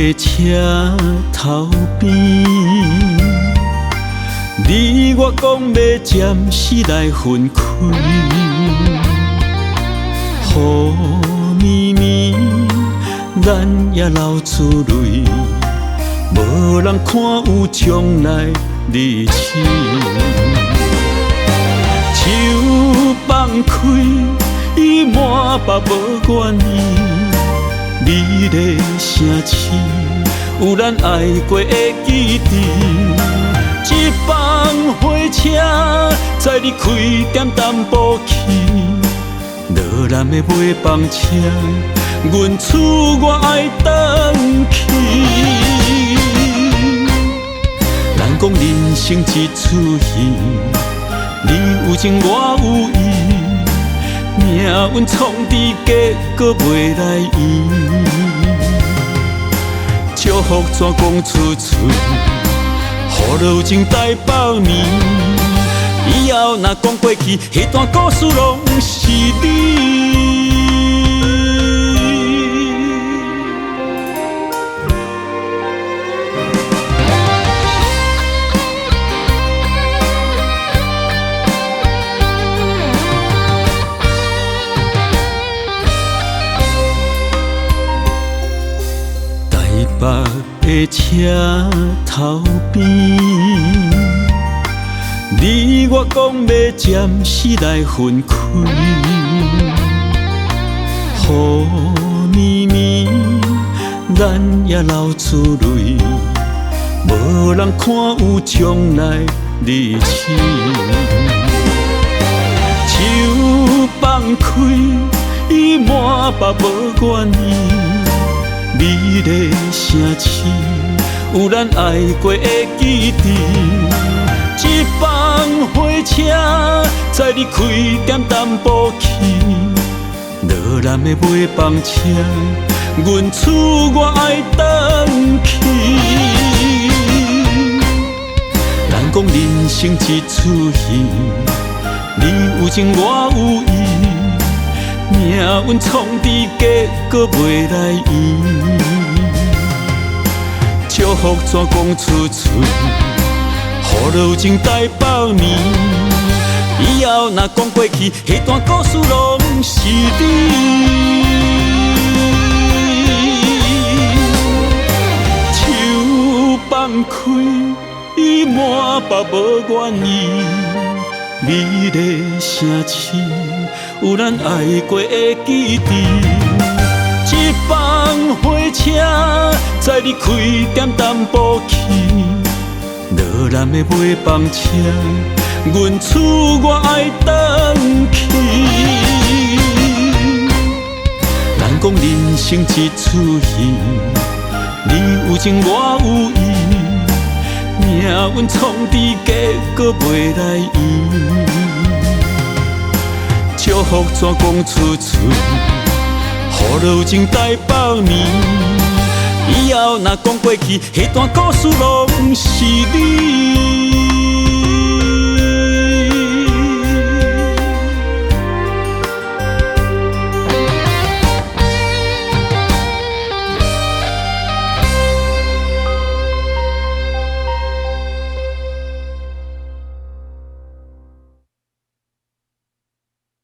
的车头边，你我讲要暂时来分开，雨绵绵，咱也流出泪，无人看有将来日子。手放开，伊满腹无愿意。你的城市有咱爱过的记忆，一班火车载你开点淡薄去，落南的尾班车，阮厝我爱回去。人讲人生一出戏，你有情我有意。命运创治，结果袂来圆。祝福怎讲出嘴？雨落情大百年。以后若讲过去，迄段故事拢是你。北的车头边，你我讲要暂时来分开，雨绵绵，咱也流出泪，无人看有将来日子。手放开，伊满腹无愿意。你的城市有咱爱过的记忆，一班火车载你开点淡薄去，落南的尾班车，阮厝我爱回去。人讲人生一出戏，你有情我有意。命运创治，结果袂来圆。祝福怎讲出嘴？雨落情大百年。以后若讲过去，迄段故事拢是你。手放开，伊满腹无愿意。你的城市有咱爱过的记忆，一班火车载你开点淡薄去，落南的尾班车，阮厝我爱回去。人讲人生一出戏，你有情我有意。命运创治，结果袂来圆。祝福怎讲出嘴？雨落情大百年。以后若讲过去，迄段故事拢是你。